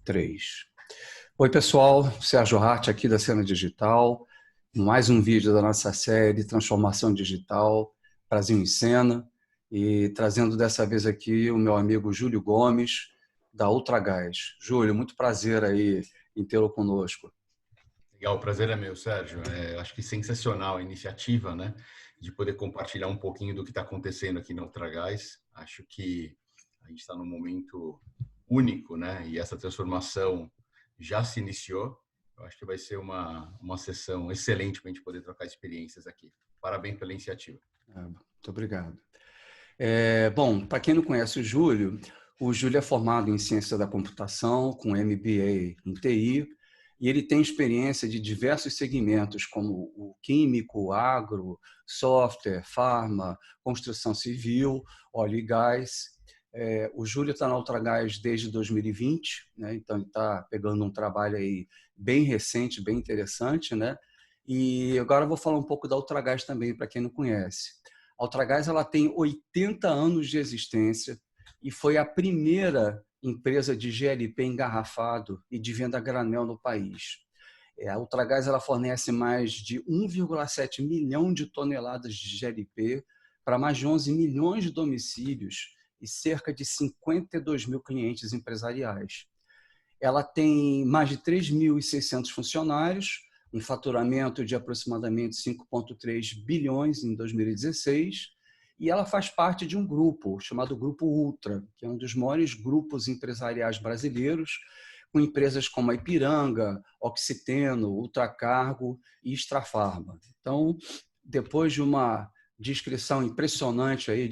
Três. Oi, pessoal. Sérgio Hart aqui da Cena Digital. Mais um vídeo da nossa série Transformação Digital, Brasil em Cena. E trazendo dessa vez aqui o meu amigo Júlio Gomes, da Ultragás. Júlio, muito prazer aí em tê-lo conosco. Legal, o prazer é meu, Sérgio. Acho que sensacional a iniciativa, né, de poder compartilhar um pouquinho do que está acontecendo aqui na Ultragás. Acho que a gente está num momento único, né, e essa transformação já se iniciou. Eu acho que vai ser uma sessão excelente para a gente poder trocar experiências aqui. Parabéns pela iniciativa. Muito obrigado. Bom, para quem não conhece o Júlio é formado em Ciência da Computação, com MBA em TI, e ele tem experiência de diversos segmentos, como o químico, o agro, software, farma, construção civil, óleo e gás. O Júlio está na Ultragás desde 2020, né? Então ele está pegando um trabalho aí bem recente, bem interessante, né? E agora eu vou falar um pouco da Ultragás também, para quem não conhece. A Ultragás ela tem 80 anos de existência e foi a primeira empresa de GLP engarrafado e de venda a granel no país. A Ultragás ela fornece mais de 1,7 milhão de toneladas de GLP para mais de 11 milhões de domicílios e cerca de 52 mil clientes empresariais. Ela tem mais de 3.600 funcionários, um faturamento de aproximadamente 5,3 bilhões em 2016, e ela faz parte de um grupo chamado Grupo Ultra, que é um dos maiores grupos empresariais brasileiros, com empresas como a Ipiranga, Oxiteno, Ultracargo e Extrafarma. Então, depois de uma descrição impressionante aí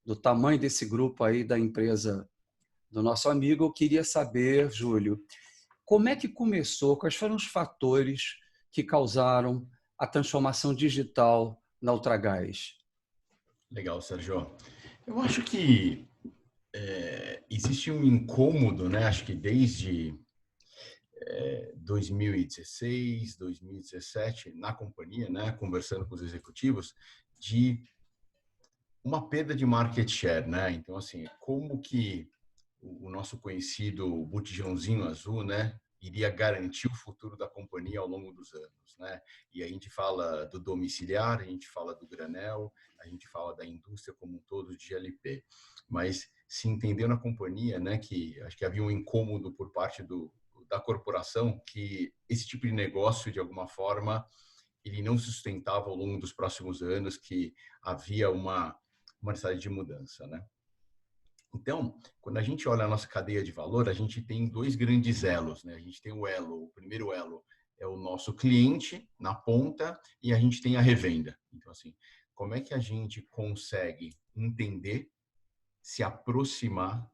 do tamanho desse grupo aí da empresa do nosso amigo, eu queria saber, Júlio, como é que começou, quais foram os fatores que causaram a transformação digital na Ultragás? Legal, Sérgio. Eu acho que existe um incômodo, né? Acho que desde 2016, 2017, na companhia, né, conversando com os executivos, de uma perda de market share, né? Então, assim, como que o nosso conhecido botijãozinho azul, né, iria garantir o futuro da companhia ao longo dos anos, né? E a gente fala do domiciliar, a gente fala do granel, a gente fala da indústria como um todo de GLP. Mas se entendeu na companhia, né, que acho que havia um incômodo por parte da corporação que esse tipo de negócio, de alguma forma, ele não se sustentava ao longo dos próximos anos, que havia uma necessidade de mudança, né? Então, quando a gente olha a nossa cadeia de valor, a gente tem dois grandes elos, né? A gente tem o primeiro elo é o nosso cliente na ponta e a gente tem a revenda. Então, assim, como é que a gente consegue entender, se aproximar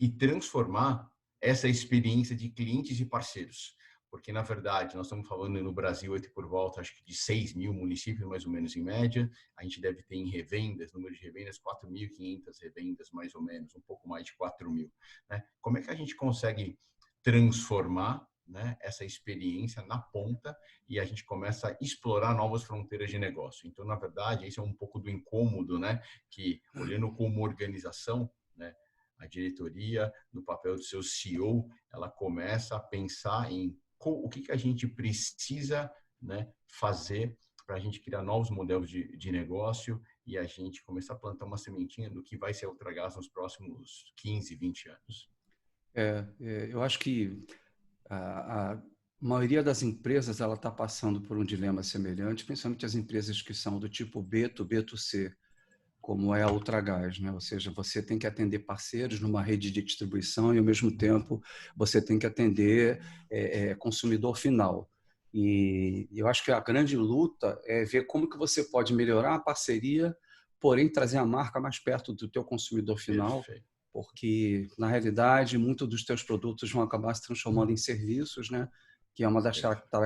e transformar essa experiência de clientes e parceiros? Porque, na verdade, nós estamos falando no Brasil por volta, acho que de 6 mil municípios, mais ou menos, em média. A gente deve ter em revendas, número de revendas, 4.500 revendas, mais ou menos, um pouco mais de 4 mil. Né? Como é que a gente consegue transformar, né, essa experiência na ponta e a gente começa a explorar novas fronteiras de negócio? Então, na verdade, esse é um pouco do incômodo, né, que, olhando como organização, né, a diretoria, no papel do seu CEO, ela começa a pensar em o que a gente precisa, né, fazer para a gente criar novos modelos de negócio e a gente começar a plantar uma sementinha do que vai ser a Ultragaz nos próximos 15, 20 anos. Eu acho que a maioria das empresas ela está passando por um dilema semelhante, principalmente as empresas que são do tipo B2B, B2C, como é a Ultragás, né? Ou seja, você tem que atender parceiros numa rede de distribuição e, ao mesmo tempo, você tem que atender consumidor final. E eu acho que a grande luta é ver como que você pode melhorar a parceria, porém trazer a marca mais perto do teu consumidor final, Perfeito. porque, na realidade, muitos dos teus produtos vão acabar se transformando em serviços, né? Que é uma das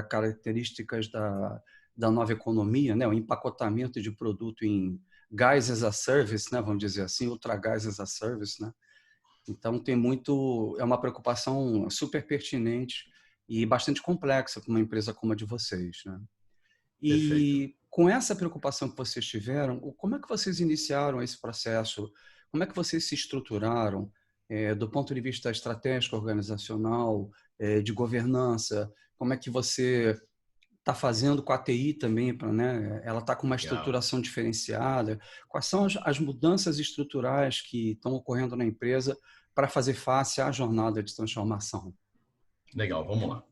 características da nova economia, né? O empacotamento de produto em Gás as a Service, né? Vamos dizer assim, Ultragás as a Service, né? Então é uma preocupação super pertinente e bastante complexa para uma empresa como a de vocês, né? Perfeito. E com essa preocupação que vocês tiveram, como é que vocês iniciaram esse processo? Como é que vocês se estruturaram do ponto de vista estratégico, organizacional, de governança, como é que você está fazendo com a TI também, né? Ela está com uma Legal. estruturação diferenciada. Quais são as mudanças estruturais que estão ocorrendo na empresa para fazer face à jornada de transformação? Legal, vamos lá.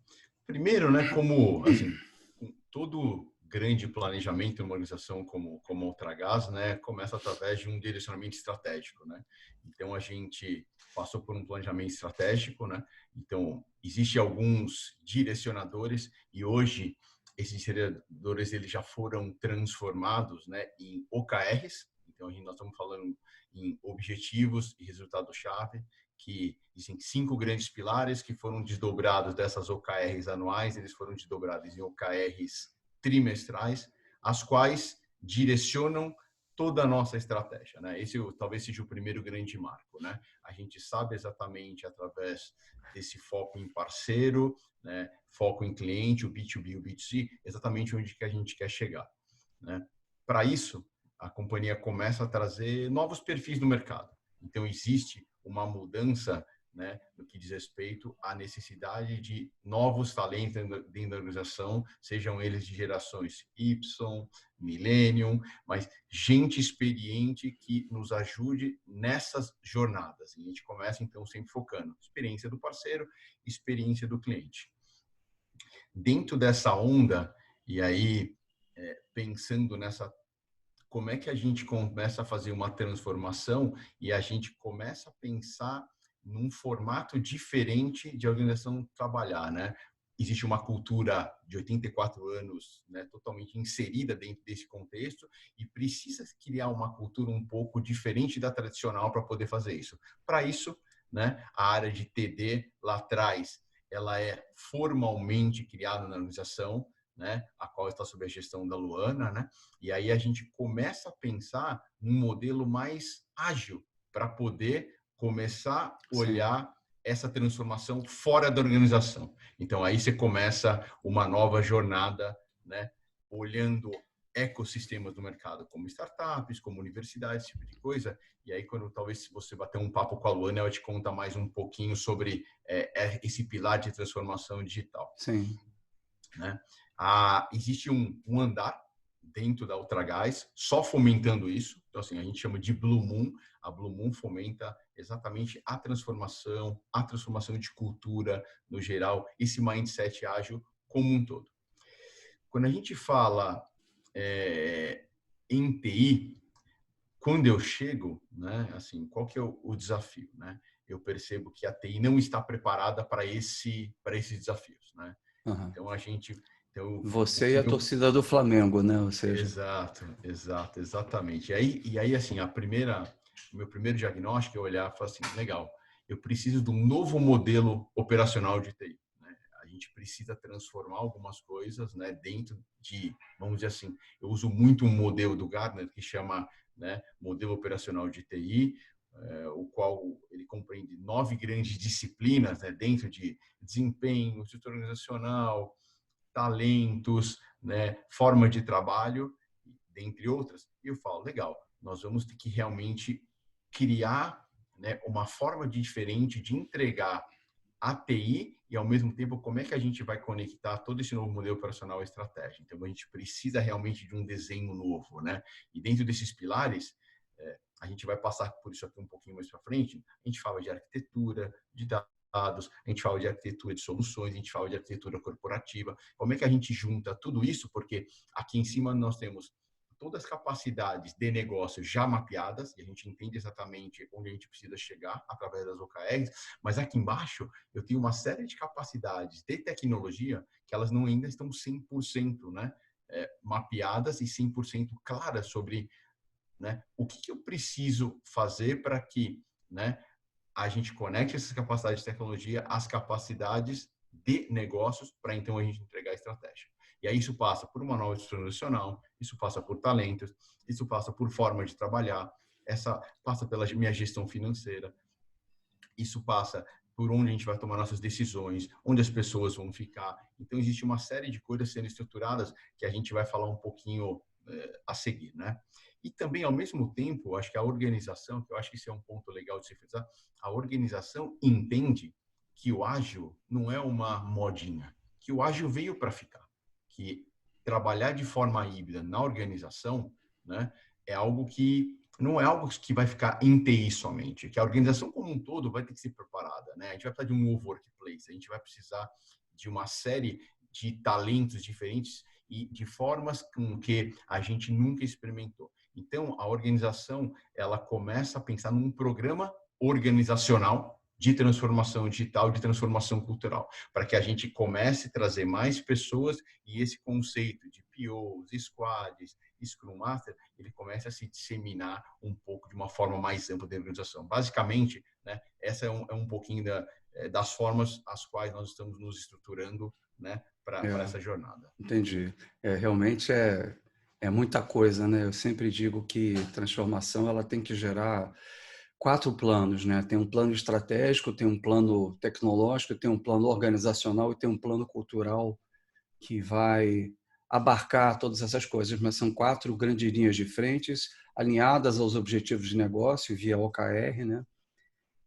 Primeiro, né, como assim, todo grande planejamento em uma organização como a Ultragaz, né, começa através de um direcionamento estratégico, né? Então a gente passou por um planejamento estratégico, né? Então existe alguns direcionadores e hoje esses direcionadores eles já foram transformados, né, em OKRs. Então nós estamos falando em objetivos e resultado-chave, que existem 5 grandes pilares que foram desdobrados dessas OKRs anuais, eles foram desdobrados em OKRs trimestrais, as quais direcionam toda a nossa estratégia, né? Esse talvez seja o primeiro grande marco, né? A gente sabe exatamente através desse foco em parceiro, né? Foco em cliente, o B2B e o B2C, exatamente onde que a gente quer chegar, né? Para isso, a companhia começa a trazer novos perfis no mercado. Então existe uma mudança, né, no que diz respeito à necessidade de novos talentos dentro da organização, sejam eles de gerações Y, Millennium, mas gente experiente que nos ajude nessas jornadas. E a gente começa, então, sempre focando experiência do parceiro, experiência do cliente. Dentro dessa onda, e aí, pensando nessa como é que a gente começa a fazer uma transformação e a gente começa a pensar num formato diferente de organização trabalhar, né? Existe uma cultura de 84 anos, né, totalmente inserida dentro desse contexto e precisa criar uma cultura um pouco diferente da tradicional para poder fazer isso. Para isso, né, a área de TD lá atrás, ela é formalmente criada na organização, né, a qual está sob a gestão da Luana, né? E aí a gente começa a pensar num modelo mais ágil para poder começar a Sim. olhar essa transformação fora da organização. Então aí você começa uma nova jornada, né, olhando ecossistemas do mercado, como startups, como universidades, esse tipo de coisa. E aí quando talvez se você bater um papo com a Luana, ela te conta mais um pouquinho sobre esse pilar de transformação digital, Sim. né? Existe um andar dentro da Ultragaz só fomentando isso. Então, assim, a gente chama de Blue Moon. A Blue Moon fomenta exatamente a transformação de cultura no geral, esse mindset ágil como um todo. Quando a gente fala em TI, quando eu chego, né, assim, qual que é o desafio, né? Eu percebo que a TI não está preparada para esses desafios, né? Uhum. Então o Você e que a eu torcida do Flamengo, né? Ou seja, exatamente. E aí assim, o meu primeiro diagnóstico é olhar e falar assim, legal, eu preciso de um novo modelo operacional de TI, né? A gente precisa transformar algumas coisas, né, dentro de, vamos dizer assim, eu uso muito um modelo do Gartner que chama, né, modelo operacional de TI, o qual ele compreende 9 grandes disciplinas, né, dentro de desempenho, estrutura organizacional, talentos, né, forma de trabalho, dentre outras. E eu falo, legal, nós vamos ter que realmente criar, né, uma forma diferente de entregar a TI e, ao mesmo tempo, como é que a gente vai conectar todo esse novo modelo operacional à estratégia. Então, a gente precisa realmente de um desenho novo, né? E dentro desses pilares, a gente vai passar por isso aqui um pouquinho mais para frente, a gente fala de arquitetura, de dados, a gente fala de arquitetura de soluções, a gente fala de arquitetura corporativa. Como é que a gente junta tudo isso? Porque aqui em cima nós temos todas as capacidades de negócio já mapeadas, e a gente entende exatamente onde a gente precisa chegar através das OKRs, mas aqui embaixo eu tenho uma série de capacidades de tecnologia que elas não ainda estão 100%, né, mapeadas e 100% claras sobre, né, o que eu preciso fazer para que, né, a gente conecte essas capacidades de tecnologia às capacidades de negócios para então a gente entregar a estratégia. E aí isso passa por uma nova estrutura nacional, isso passa por talentos, isso passa por forma de trabalhar, essa passa pela minha gestão financeira, isso passa por onde a gente vai tomar nossas decisões, onde as pessoas vão ficar. Então existe uma série de coisas sendo estruturadas que a gente vai falar um pouquinho a seguir, né? E também, ao mesmo tempo, acho que a organização, que eu acho que isso é um ponto legal de se frisar, a organização entende que o ágil não é uma modinha, que o ágil veio para ficar, que trabalhar de forma híbrida na organização, né, é algo que não é algo que vai ficar em TI somente, que a organização como um todo vai ter que ser preparada, né? A gente vai precisar de um novo workplace, a gente vai precisar de uma série de talentos diferentes e de formas com que a gente nunca experimentou. Então, a organização, ela começa a pensar num programa organizacional de transformação digital, de transformação cultural, para que a gente comece a trazer mais pessoas e esse conceito de POs, squads, Scrum Master, ele comece a se disseminar um pouco de uma forma mais ampla da organização. Basicamente, né, essa é um pouquinho das formas as quais nós estamos nos estruturando, né, para essa jornada. Entendi. Realmente é muita coisa, né? Eu sempre digo que transformação ela tem que gerar 4 planos, né? Tem um plano estratégico, tem um plano tecnológico, tem um plano organizacional e tem um plano cultural que vai abarcar todas essas coisas, mas são 4 grandes linhas de frentes alinhadas aos objetivos de negócio via OKR, né?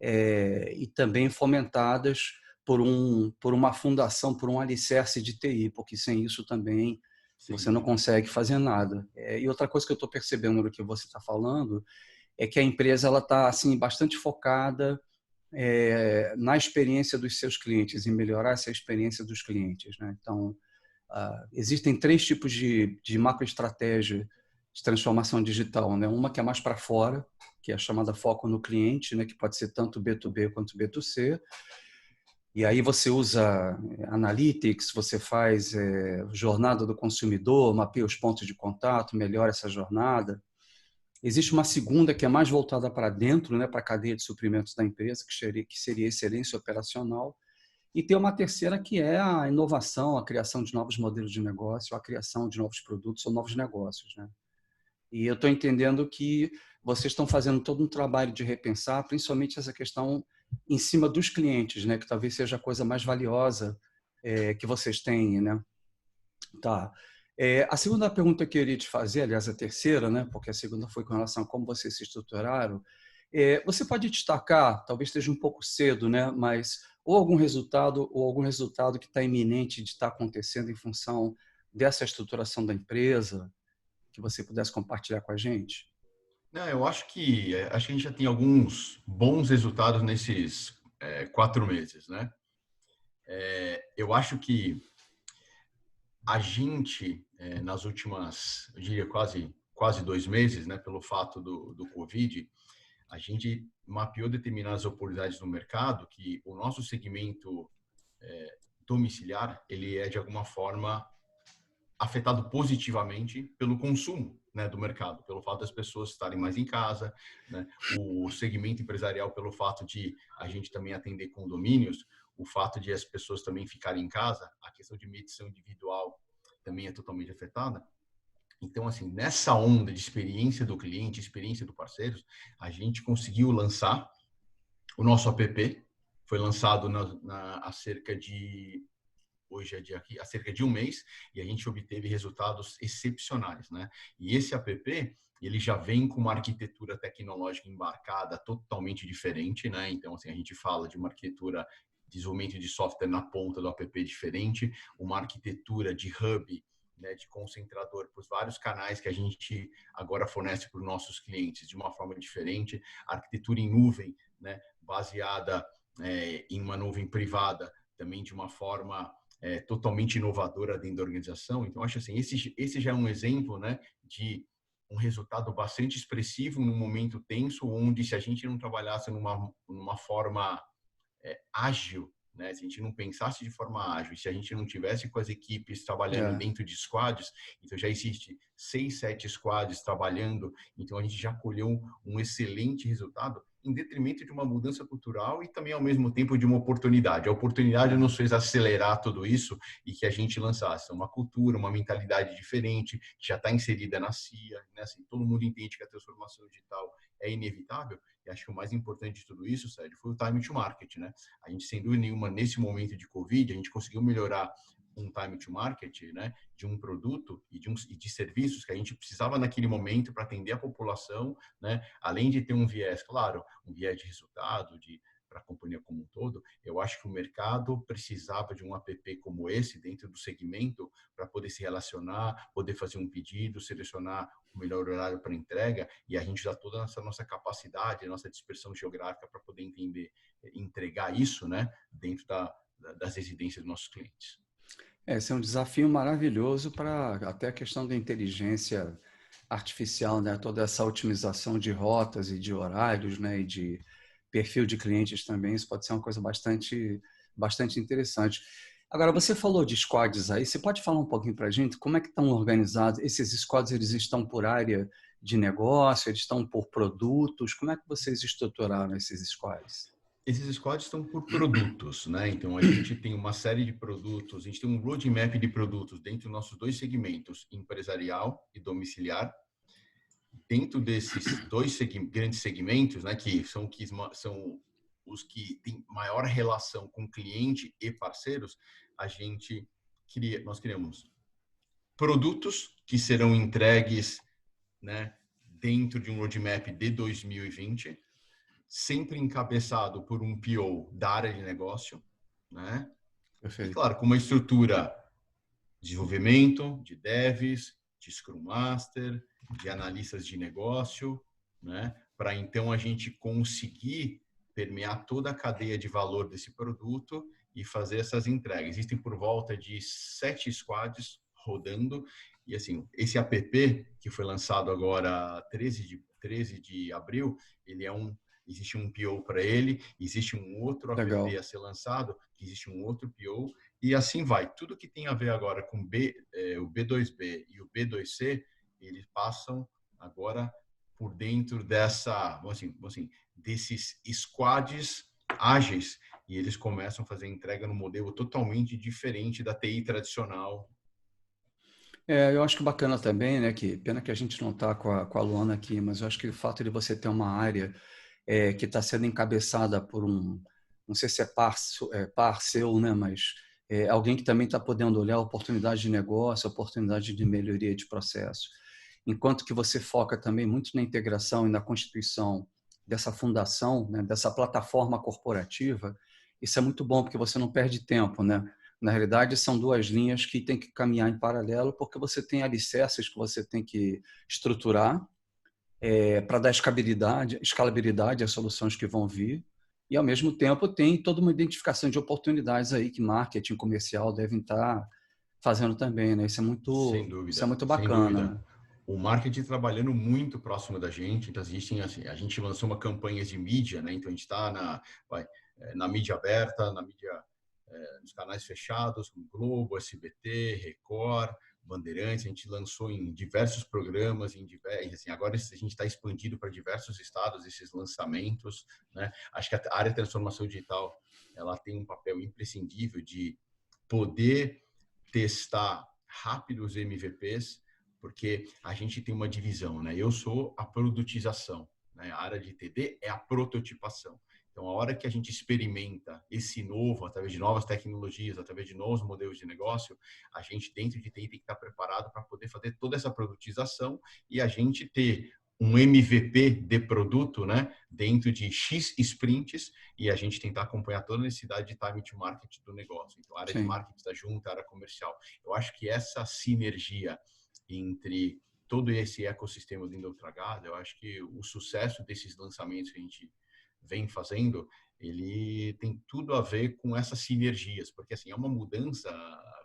E também fomentadas por uma fundação, por um alicerce de TI, porque sem isso também você não consegue fazer nada. E outra coisa que eu estou percebendo no que você está falando é que a empresa ela está assim bastante focada na experiência dos seus clientes, em melhorar essa experiência dos clientes, né? Então, existem 3 tipos de macroestratégia de transformação digital, né? Uma que é mais para fora, que é a chamada foco no cliente, né? Que pode ser tanto B2B quanto B2C. E aí você usa analytics, você faz jornada do consumidor, mapeia os pontos de contato, melhora essa jornada. Existe uma segunda que é mais voltada para dentro, né? Para a cadeia de suprimentos da empresa, que seria excelência operacional. E tem uma terceira que é a inovação, a criação de novos modelos de negócio, a criação de novos produtos ou novos negócios, né? E eu estou entendendo que vocês estão fazendo todo um trabalho de repensar, principalmente essa questão em cima dos clientes, né? Que talvez seja a coisa mais valiosa que vocês têm, né? Tá. A segunda pergunta que eu iria te fazer, aliás, a terceira, né? Porque a segunda foi com relação a como vocês se estruturaram. Você pode destacar, talvez esteja um pouco cedo, né? Mas ou algum resultado que está iminente de estar acontecendo em função dessa estruturação da empresa, que você pudesse compartilhar com a gente? Não, eu acho que a gente já tem alguns bons resultados nesses 4 meses, né? Eu acho que a gente, nas últimas, eu diria quase 2 meses, né, pelo fato do Covid, a gente mapeou determinadas oportunidades no mercado que o nosso segmento domiciliar, ele é de alguma forma afetado positivamente pelo consumo, né, do mercado, pelo fato das pessoas estarem mais em casa, né, o segmento empresarial pelo fato de a gente também atender condomínios, o fato de as pessoas também ficarem em casa, a questão de medição individual também é totalmente afetada. Então, assim, nessa onda de experiência do cliente, experiência do parceiro, a gente conseguiu lançar o nosso app, foi lançado há cerca de hoje é dia aqui, há cerca de 1 mês, e a gente obteve resultados excepcionais, né? E esse app, ele já vem com uma arquitetura tecnológica embarcada totalmente diferente, né? Então, assim, a gente fala de uma arquitetura de desenvolvimento de software na ponta do app diferente, uma arquitetura de hub, né, de concentrador para os vários canais que a gente agora fornece para os nossos clientes de uma forma diferente, arquitetura em nuvem, né, baseada em uma nuvem privada, também de uma forma totalmente inovadora dentro da organização. Então, acho assim, esse já é um exemplo, né, de um resultado bastante expressivo num momento tenso, onde se a gente não trabalhasse numa forma ágil, né, se a gente não pensasse de forma ágil, se a gente não tivesse com as equipes trabalhando dentro de squads, então já existe 6, 7 squads trabalhando, então a gente já colheu um excelente resultado em detrimento de uma mudança cultural e também ao mesmo tempo de uma oportunidade. A oportunidade nos fez acelerar tudo isso e que a gente lançasse uma cultura, uma mentalidade diferente, que já está inserida na CIA, né? Assim, todo mundo entende que a transformação digital é inevitável. E acho que o mais importante de tudo isso, Sérgio, foi o time to market, né? A gente, sem dúvida nenhuma, nesse momento de Covid, a gente conseguiu melhorar um time to market, né, de um produto e de serviços que a gente precisava naquele momento para atender a população, né, além de ter um viés, claro, um viés de resultado, para a companhia como um todo, eu acho que o mercado precisava de um app como esse dentro do segmento para poder se relacionar, poder fazer um pedido, selecionar o melhor horário para entrega e a gente usar toda essa nossa capacidade, nossa dispersão geográfica para poder entender, entregar isso, né, dentro das residências dos nossos clientes. Esse é um desafio maravilhoso para até a questão da inteligência artificial, né? Toda essa otimização de rotas e de horários, né? E de perfil de clientes também, isso pode ser uma coisa bastante interessante. Agora, você falou de squads aí, você pode falar um pouquinho para a gente como é que estão organizados? Esses squads, eles estão por área de negócio, eles estão por produtos? Como é que vocês estruturaram esses squads? Esses squads estão por produtos, né? Então, a gente tem uma série de produtos, a gente tem um roadmap de produtos dentro dos nossos dois segmentos, empresarial e domiciliar. Dentro desses dois grandes segmentos, né, que são os que têm maior relação com cliente e parceiros, nós criamos produtos que serão entregues, né, dentro de um roadmap de 2020, sempre encabeçado por um PO da área de negócio, né? E Perfeito. claro, com uma estrutura de desenvolvimento, de devs, de Scrum Master, de analistas de negócio, né? Para então a gente conseguir permear toda a cadeia de valor desse produto e fazer essas entregas. Existem por volta de 7 squads rodando e assim, esse app que foi lançado agora 13 de abril, existe um PO para ele, existe um outro app Legal. a ser lançado, existe um outro PO e assim vai. Tudo que tem a ver agora com o B2B e o B2C, eles passam agora por dentro desses squads ágeis e eles começam a fazer entrega no modelo totalmente diferente da TI tradicional. Eu acho que bacana também, né, que pena que a gente não está com a Luana aqui, mas eu acho que o fato de você ter uma área que está sendo encabeçada por não sei se é par seu, né, mas alguém que também está podendo olhar a oportunidade de negócio, a oportunidade de melhoria de processo. Enquanto que você foca também muito na integração e na constituição dessa fundação, né, dessa plataforma corporativa, isso é muito bom, porque você não perde tempo, né? Na realidade, são duas linhas que têm que caminhar em paralelo, porque você tem alicerces que você tem que estruturar para dar escalabilidade às soluções que vão vir, e, ao mesmo tempo, tem toda uma identificação de oportunidades aí que marketing comercial devem estar fazendo também, né? Sem Isso é dúvida, muito sem bacana, dúvida. né? O marketing trabalhando muito próximo da gente, então existem assim, a gente lançou uma campanha de mídia, né? Então a gente está na mídia aberta, na mídia nos canais fechados, como Globo, SBT, Record, Bandeirantes, a gente lançou em diversos programas, assim, agora a gente está expandido para diversos estados esses lançamentos, né? Acho que a área de transformação digital ela tem um papel imprescindível de poder testar rápido os MVPs, porque a gente tem uma divisão, né? Eu sou a produtização, né? A área de TD é a prototipação. Então, a hora que a gente experimenta esse novo, através de novas tecnologias, através de novos modelos de negócio, a gente dentro de TI tem que estar preparado para poder fazer toda essa produtização e a gente ter um MVP de produto, né, dentro de X sprints e a gente tentar acompanhar toda a necessidade de time to market do negócio. Então, a área de Sim. marketing está junto, a área comercial. Eu acho que essa sinergia entre todo esse ecossistema do Indotragado, eu acho que o sucesso desses lançamentos que a gente vem fazendo, ele tem tudo a ver com essas sinergias, porque assim, é uma mudança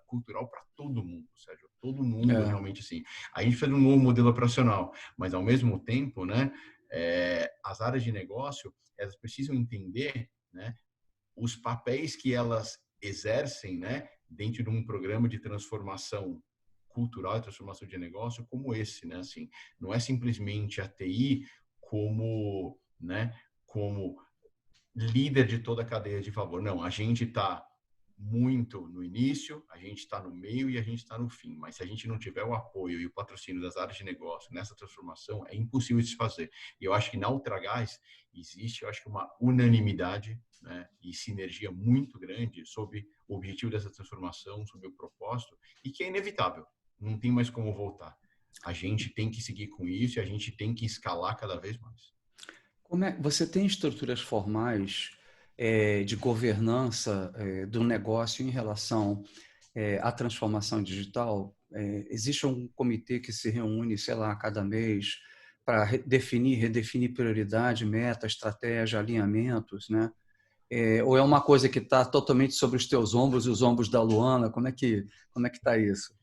cultural para todo mundo, Sérgio. Todo mundo É, realmente assim. A gente fez um novo modelo operacional, mas ao mesmo tempo, né, as áreas de negócio, elas precisam entender, né, os papéis que elas exercem, né, dentro de um programa de transformação cultural e transformação de negócio como esse, né? Assim, não é simplesmente a TI como, né, como líder de toda a cadeia de valor. Não, a gente está muito no início, a gente está no meio e a gente está no fim. Mas se a gente não tiver o apoio e o patrocínio das áreas de negócio nessa transformação, é impossível de se fazer. E eu acho que na Ultragaz existe, eu acho que uma unanimidade, né, e sinergia muito grande sobre o objetivo dessa transformação, sobre o propósito, e que é inevitável. Não tem mais como voltar. A gente tem que seguir com isso e a gente tem que escalar cada vez mais. Você tem estruturas formais de governança do negócio em relação à transformação digital? Existe um comitê que se reúne, sei lá, a cada mês para redefinir prioridade, meta, estratégia, alinhamentos, né? Ou é uma coisa que está totalmente sobre os teus ombros e os ombros da Luana? Como é que está isso?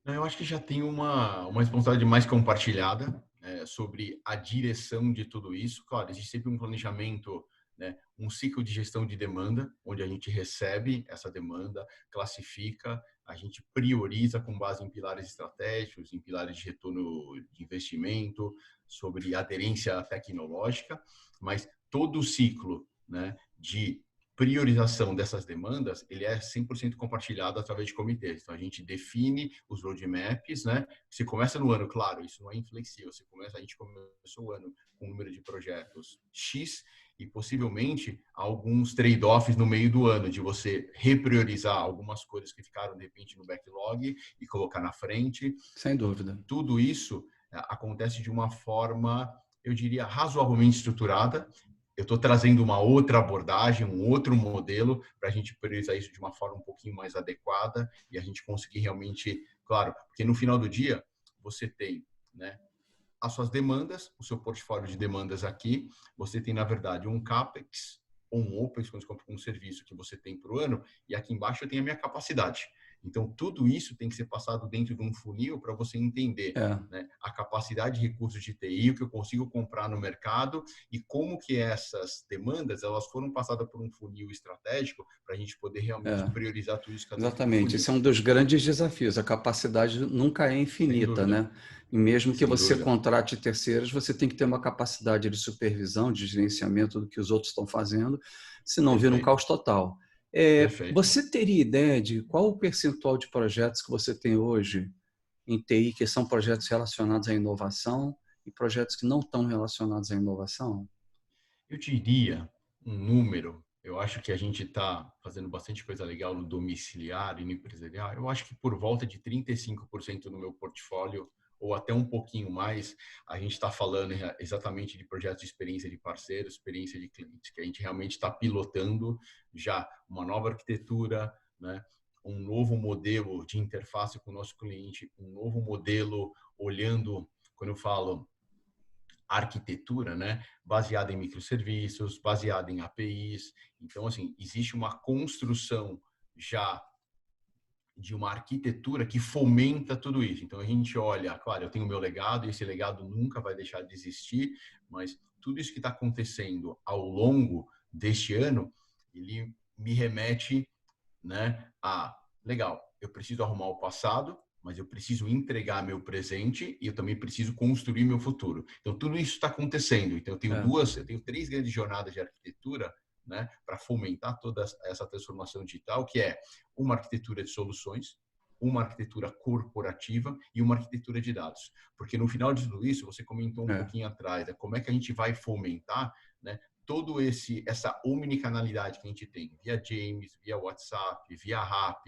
Eu acho que já tem uma responsabilidade mais compartilhada, sobre a direção de tudo isso. Claro, existe sempre um planejamento, né, um ciclo de gestão de demanda, onde a gente recebe essa demanda, classifica, a gente prioriza com base em pilares estratégicos, em pilares de retorno de investimento, sobre aderência tecnológica, mas todo o ciclo, né, de priorização dessas demandas, ele é 100% compartilhado através de comitês. Então, a gente define os roadmaps, né? Se começa no ano, claro, isso não é inflexível. A gente começou o ano com um número de projetos X e possivelmente alguns trade-offs no meio do ano, de você repriorizar algumas coisas que ficaram, de repente, no backlog e colocar na frente. Sem dúvida. Tudo isso acontece de uma forma, eu diria, razoavelmente estruturada. Eu estou trazendo uma outra abordagem, um outro modelo para a gente priorizar isso de uma forma um pouquinho mais adequada e a gente conseguir realmente, claro, porque no final do dia você tem, né, as suas demandas, o seu portfólio de demandas aqui, você tem na verdade um CAPEX ou um OPEX, quando você compra um serviço que você tem para o ano, e aqui embaixo eu tenho a minha capacidade. Então, tudo isso tem que ser passado dentro de um funil para você entender, né, a capacidade de recursos de TI, o que eu consigo comprar no mercado e como que essas demandas elas foram passadas por um funil estratégico para a gente poder realmente priorizar tudo isso que está dentro do Exatamente. funil. Esse é um dos grandes desafios. A capacidade nunca é Sem infinita, dúvida. né? E mesmo que Sem você dúvida. contrate terceiros, você tem que ter uma capacidade de supervisão, de gerenciamento do que os outros estão fazendo, senão vira um Perfeito. caos total. Perfeito. Você teria ideia de qual o percentual de projetos que você tem hoje em TI que são projetos relacionados à inovação e projetos que não estão relacionados à inovação? Eu diria um número. Eu acho que a gente está fazendo bastante coisa legal no domiciliar e no empresarial. Eu acho que por volta de 35% no meu portfólio, ou até um pouquinho mais, a gente está falando exatamente de projetos de experiência de parceiros, experiência de clientes, que a gente realmente está pilotando já uma nova arquitetura, né? Um novo modelo de interface com o nosso cliente, um novo modelo olhando, quando eu falo arquitetura, né, baseada em microserviços, baseada em APIs. Então, assim, existe uma construção já de uma arquitetura que fomenta tudo isso. Então, a gente olha, claro, eu tenho o meu legado e esse legado nunca vai deixar de existir, mas tudo isso que está acontecendo ao longo deste ano, ele me remete, né, a, legal, eu preciso arrumar o passado, mas eu preciso entregar meu presente e eu também preciso construir meu futuro. Então, tudo isso está acontecendo. Então, eu tenho 3 grandes jornadas de arquitetura, né, para fomentar toda essa transformação digital, que é uma arquitetura de soluções, uma arquitetura corporativa e uma arquitetura de dados. Porque no final de tudo isso, você comentou um pouquinho atrás, como é que a gente vai fomentar, né, todo essa omnicanalidade que a gente tem via James, via WhatsApp, via RAP,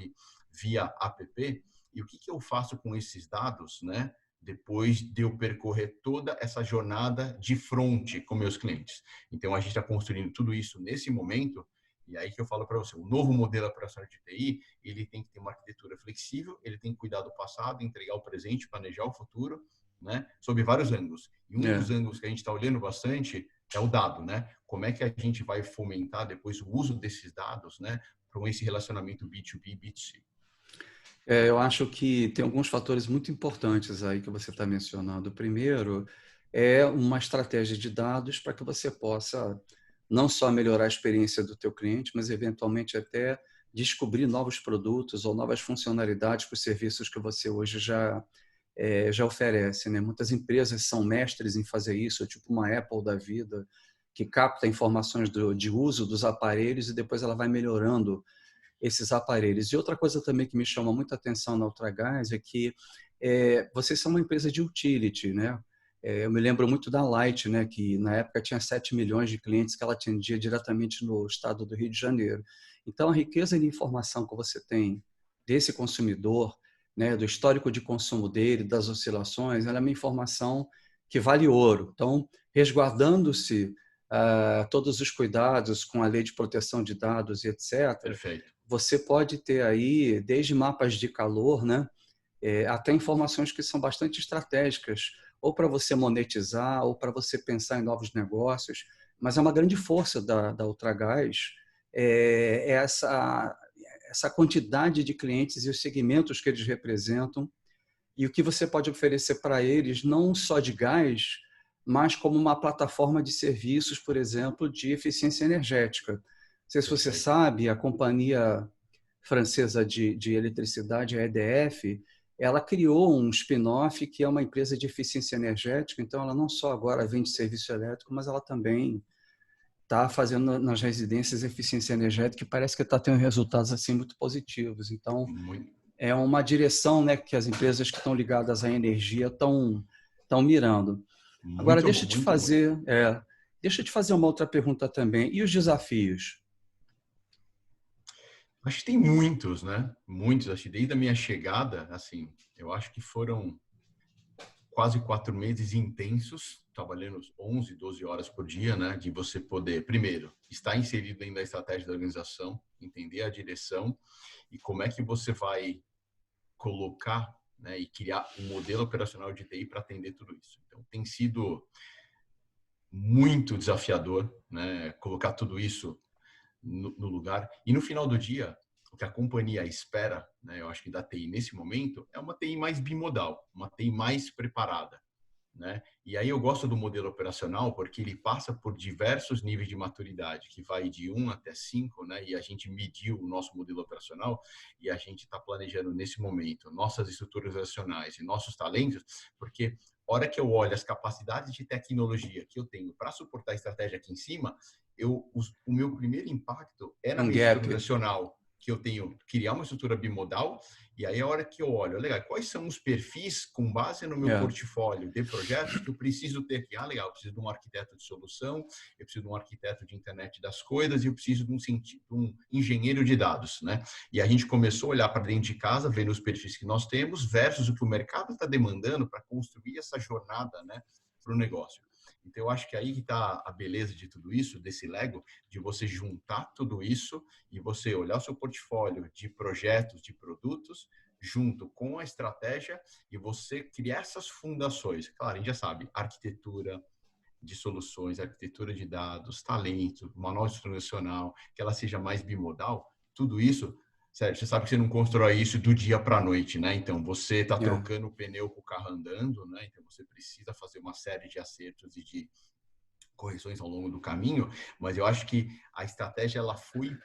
via app, e o que eu faço com esses dados, né, depois de eu percorrer toda essa jornada de frente com meus clientes. Então, a gente está construindo tudo isso nesse momento, e aí que eu falo para você, o novo modelo operacional de TI, ele tem que ter uma arquitetura flexível, ele tem que cuidar do passado, entregar o presente, planejar o futuro, né, sob vários ângulos. E um dos ângulos que a gente está olhando bastante é o dado, né? Como é que a gente vai fomentar depois o uso desses dados, né, para esse relacionamento B2B, B2C? Eu acho que tem alguns fatores muito importantes aí que você está mencionando. O primeiro é uma estratégia de dados para que você possa não só melhorar a experiência do teu cliente, mas eventualmente até descobrir novos produtos ou novas funcionalidades para os serviços que você hoje já oferece, né? Muitas empresas são mestres em fazer isso, tipo uma Apple da vida, que capta informações de uso dos aparelhos e depois ela vai melhorando esses aparelhos. E outra coisa também que me chama muita atenção na Ultragaz é que vocês são uma empresa de utility, né? Eu me lembro muito da Light, né, que na época tinha 7 milhões de clientes que ela atendia diretamente no estado do Rio de Janeiro. Então, a riqueza de informação que você tem desse consumidor, né, do histórico de consumo dele, das oscilações, ela é uma informação que vale ouro. Então, resguardando-se todos os cuidados com a lei de proteção de dados e etc., Perfeito. você pode ter aí, desde mapas de calor, né, até informações que são bastante estratégicas, ou para você monetizar, ou para você pensar em novos negócios. Mas é uma grande força da Ultragaz, essa quantidade de clientes e os segmentos que eles representam, e o que você pode oferecer para eles, não só de gás, mas como uma plataforma de serviços, por exemplo, de eficiência energética. Não sei se você Perfeito. sabe, a companhia francesa de eletricidade, a EDF, ela criou um spin-off que é uma empresa de eficiência energética, então ela não só agora vende serviço elétrico, mas ela também está fazendo nas residências eficiência energética e parece que está tendo resultados assim muito positivos. Então, Muito, é uma direção, né, que as empresas que estão ligadas à energia estão mirando. Agora, muito bom, muito bom. deixa eu te fazer uma outra pergunta também. E os desafios? Acho que tem muitos, né? Muitos. Acho que desde a minha chegada, assim, eu acho que foram quase 4 meses intensos, trabalhando 11, 12 horas por dia, né? De você poder, primeiro, estar inserido dentro da estratégia da organização, entender a direção e como é que você vai colocar, né, e criar um modelo operacional de TI para atender tudo isso. Então, tem sido muito desafiador, né? Colocar tudo isso no lugar. E no final do dia, o que a companhia espera, né, eu acho que da TI nesse momento, é uma TI mais bimodal, uma TI mais preparada, né? E aí eu gosto do modelo operacional porque ele passa por diversos níveis de maturidade, que vai de 1 até 5, né? E a gente mediu o nosso modelo operacional e a gente está planejando nesse momento nossas estruturas operacionais e nossos talentos, porque hora que eu olho as capacidades de tecnologia que eu tenho para suportar a estratégia aqui em cima, o meu primeiro impacto é na Um minha gap. estrutura operacional, que eu tenho criar uma estrutura bimodal. E aí, a hora que eu olho, legal, quais são os perfis com base no meu É, portfólio de projetos que eu preciso ter aqui? Ah, legal, eu preciso de um arquiteto de solução, eu preciso de um arquiteto de internet das coisas e eu preciso de um engenheiro de dados, né? E a gente começou a olhar para dentro de casa, vendo os perfis que nós temos versus o que o mercado está demandando para construir essa jornada, né, para o negócio. Então, eu acho que aí que está a beleza de tudo isso, desse Lego, de você juntar tudo isso e você olhar o seu portfólio de projetos, de produtos, junto com a estratégia e você criar essas fundações. Claro, a gente já sabe, arquitetura de soluções, arquitetura de dados, talento, manual institucional, que ela seja mais bimodal, tudo isso, sério, você sabe que você não constrói isso do dia para a noite, né? Então, você está é. trocando o pneu com o carro andando, né? Então, você precisa fazer uma série de acertos e de correções ao longo do caminho, mas eu acho que a estratégia ela foi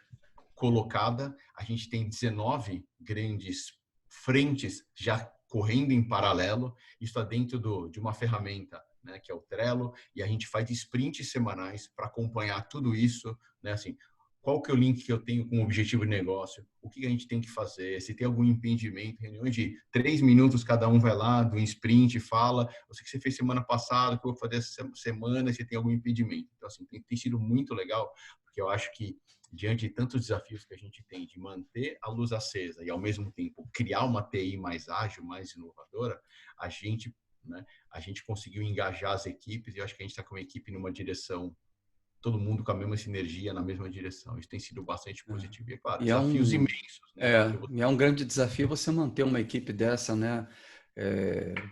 colocada, a gente tem 19 grandes frentes já correndo em paralelo, isso está dentro de uma ferramenta, né, que é o Trello, e a gente faz sprints semanais para acompanhar tudo isso, né, assim, qual que é o link que eu tenho com o objetivo de negócio, o que a gente tem que fazer, se tem algum impedimento, reuniões de 3 minutos, cada um vai lá, do sprint, fala, eu sei que você fez semana passada, o que eu vou fazer essa semana, se tem algum impedimento. Então, assim, tem sido muito legal, porque eu acho que diante de tantos desafios que a gente tem de manter a luz acesa e, ao mesmo tempo, criar uma TI mais ágil, mais inovadora, a gente, né, a gente conseguiu engajar as equipes e eu acho que a gente está com a equipe numa direção, todo mundo com a mesma sinergia, na mesma direção. Isso tem sido bastante positivo. E, é claro, E é desafios um, imensos, né? Porque e é um grande desafio você manter uma equipe dessa, né?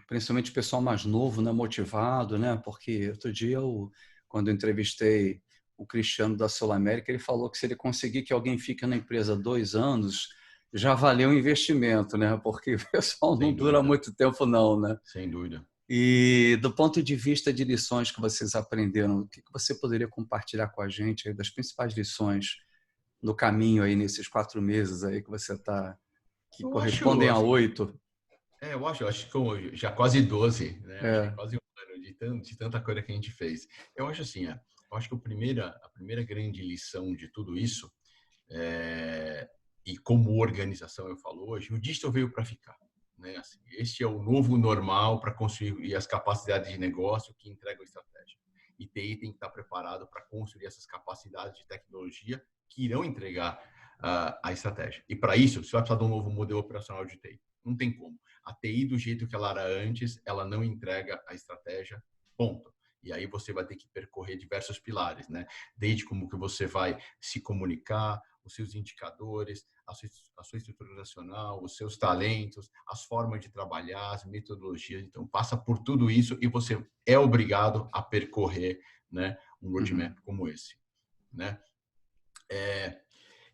Principalmente o pessoal mais novo, né? Motivado, né? Porque outro dia, quando eu entrevistei o Cristiano da Sul América, ele falou que se ele conseguir que alguém fique na empresa 2 anos, já valeu o investimento, né? Porque o pessoal não sem dura dúvida, muito tempo, não, né? sem dúvida. E do ponto de vista de lições que vocês aprenderam, o que você poderia compartilhar com a gente aí das principais lições no caminho aí nesses 4 meses aí que você está, que Eu acho, correspondem a assim, 8? eu acho que já quase 12, né? Acho que É, quase um ano de tanta coisa que a gente fez. Eu acho assim, eu acho que a primeira grande lição de tudo isso e como organização, eu falo hoje, o digital veio para ficar. Né? Assim, este é o novo normal para construir as capacidades de negócio que entregam estratégia. E TI tem que estar preparado para construir essas capacidades de tecnologia que irão entregar a estratégia. E para isso, você vai precisar de um novo modelo operacional de TI. Não tem como. A TI, do jeito que ela era antes, ela não entrega a estratégia, ponto. E aí você vai ter que percorrer diversos pilares, né? Desde como que você vai se comunicar, os seus indicadores, a sua estrutura nacional, os seus talentos, as formas de trabalhar, as metodologias. Então, passa por tudo isso e você é obrigado a percorrer, né, um roadmap como esse. Né?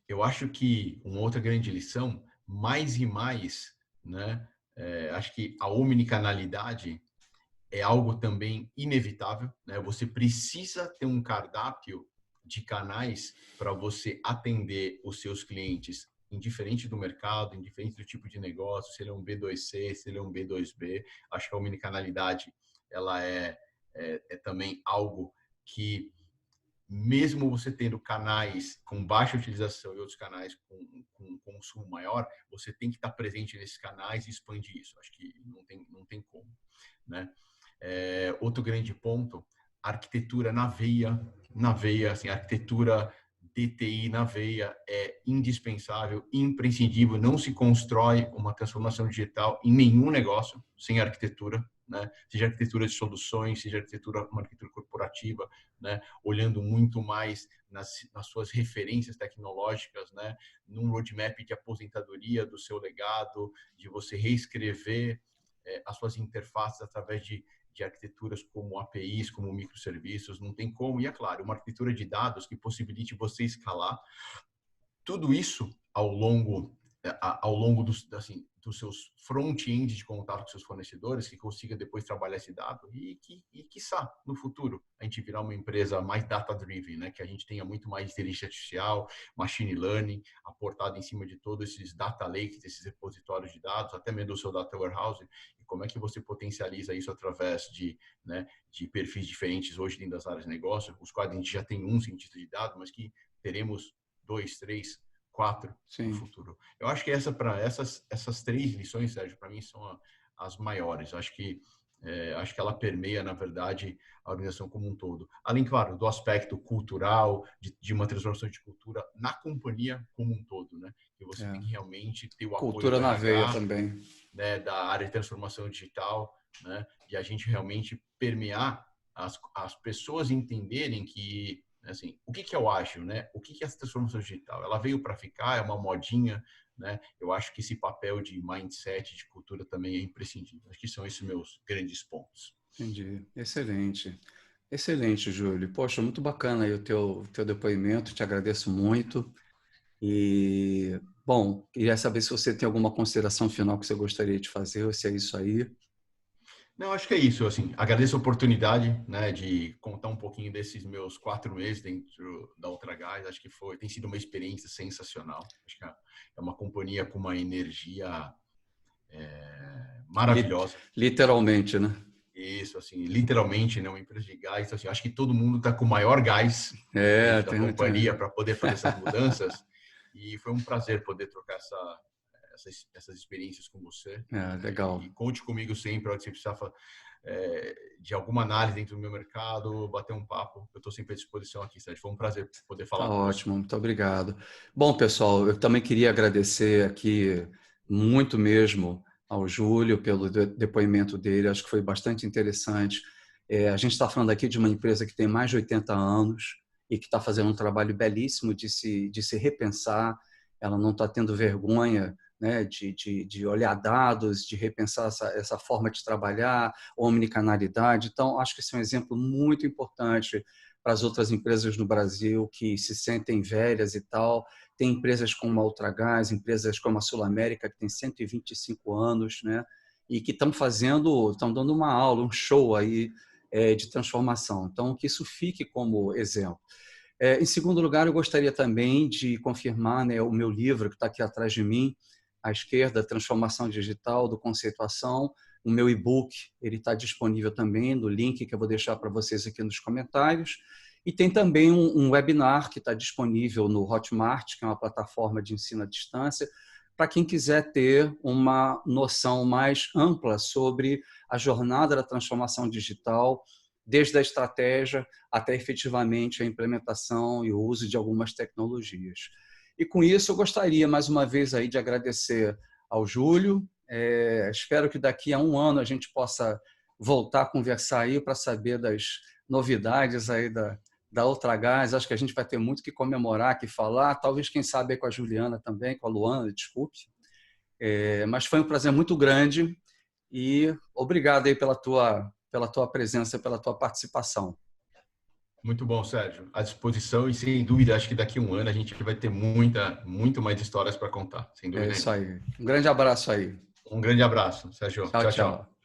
Eu acho que uma outra grande lição, mais e mais, né, acho que a omnicanalidade é algo também inevitável, né? Você precisa ter um cardápio de canais para você atender os seus clientes, indiferente do mercado, indiferente do tipo de negócio, se ele é um B2C, se ele é um B2B. Acho que a omnicanalidade ela é também algo que, mesmo você tendo canais com baixa utilização e outros canais com consumo maior, você tem que estar presente nesses canais e expandir isso. Acho que não tem como, né? Outro grande ponto, arquitetura na veia, assim, arquitetura DTI na veia é indispensável, imprescindível. Não se constrói uma transformação digital em nenhum negócio sem arquitetura, né? Seja arquitetura de soluções, seja uma arquitetura corporativa, né? Olhando muito mais nas suas referências tecnológicas, né? Num roadmap de aposentadoria do seu legado, de você reescrever as suas interfaces através de arquiteturas como APIs, como microserviços, não tem como. E, é claro, uma arquitetura de dados que possibilite você escalar tudo isso ao longo dos seus front-end de contato com seus fornecedores, que consiga depois trabalhar esse dado quiçá, no futuro, a gente virar uma empresa mais data-driven, né? Que a gente tenha muito mais inteligência artificial, machine learning, aportado em cima de todos esses data lakes, esses repositórios de dados, até mesmo do seu data warehouse, e como é que você potencializa isso através de perfis diferentes hoje dentro das áreas de negócio, os quais a gente já tem um cientista de dados, mas que teremos 2, 3, 4 no Sim. futuro. Eu acho que essas 3 lições, Sérgio, para mim são as maiores. Acho que ela permeia, na verdade, a organização como um todo. Além, claro, do aspecto cultural, de uma transformação de cultura na companhia como um todo, né? Que você tem que realmente ter o apoio Cultura do na veia RH, também. né, da área de transformação digital, né? E a gente realmente permear as pessoas entenderem que, assim, o que é o ágil, né? O que é essa transformação digital? Ela veio para ficar, é uma modinha, né? Eu acho que esse papel de mindset, de cultura também é imprescindível. Acho que são esses meus grandes pontos. Entendi. Excelente. Excelente, Júlio. Poxa, muito bacana aí o teu depoimento, te agradeço muito. E, bom, queria saber se você tem alguma consideração final que você gostaria de fazer, ou se é isso aí. Não, acho que é isso. Assim, agradeço a oportunidade, né, de contar um pouquinho desses meus 4 meses dentro da Ultragás. Acho que tem sido uma experiência sensacional. Acho que é uma companhia com uma energia maravilhosa. Literalmente, né? Isso, assim, literalmente, né, uma empresa de gás. Então, assim, acho que todo mundo está com o maior gás É, dentro da companhia para poder fazer essas mudanças. E foi um prazer poder trocar essas experiências com você. legal. E conte comigo sempre, se você precisar de alguma análise dentro do meu mercado, bater um papo. Eu estou sempre à disposição aqui, Sérgio. Foi um prazer poder Tá falar com você. ótimo, muito obrigado. Bom, pessoal, eu também queria agradecer aqui muito mesmo ao Júlio pelo depoimento dele, acho que foi bastante interessante. A gente está falando aqui de uma empresa que tem mais de 80 anos e que está fazendo um trabalho belíssimo de se repensar, ela não está tendo vergonha, né, de olhar dados, de repensar essa forma de trabalhar, omnicanalidade. Então, acho que esse é um exemplo muito importante para as outras empresas no Brasil que se sentem velhas e tal. Tem empresas como a Ultragás, empresas como a Sul América, que tem 125 anos, né? E que estão dando uma aula, um show aí de transformação. Então, que isso fique como exemplo. Em segundo lugar, eu gostaria também de confirmar, né, o meu livro que está aqui atrás de mim, à esquerda, Transformação Digital do Conceituação. O meu e-book ele está disponível também no link que eu vou deixar para vocês aqui nos comentários. E tem também um webinar que está disponível no Hotmart, que é uma plataforma de ensino à distância, para quem quiser ter uma noção mais ampla sobre a jornada da transformação digital, desde a estratégia até efetivamente a implementação e o uso de algumas tecnologias. E com isso eu gostaria mais uma vez aí de agradecer ao Júlio. Espero que daqui a um ano a gente possa voltar a conversar aí para saber das novidades aí da Ultragaz. Acho que a gente vai ter muito que comemorar, que falar, talvez, quem sabe, aí com a Juliana também, com a Luana, desculpe. Mas foi um prazer muito grande e obrigado aí pela tua presença, pela tua participação. Muito bom, Sérgio. À disposição e, sem dúvida, acho que daqui a um ano a gente vai ter muito mais histórias para contar, sem dúvida É isso nenhuma. aí. Um grande abraço aí. Um grande abraço, Sérgio. Tchau, Tchau, tchau. tchau.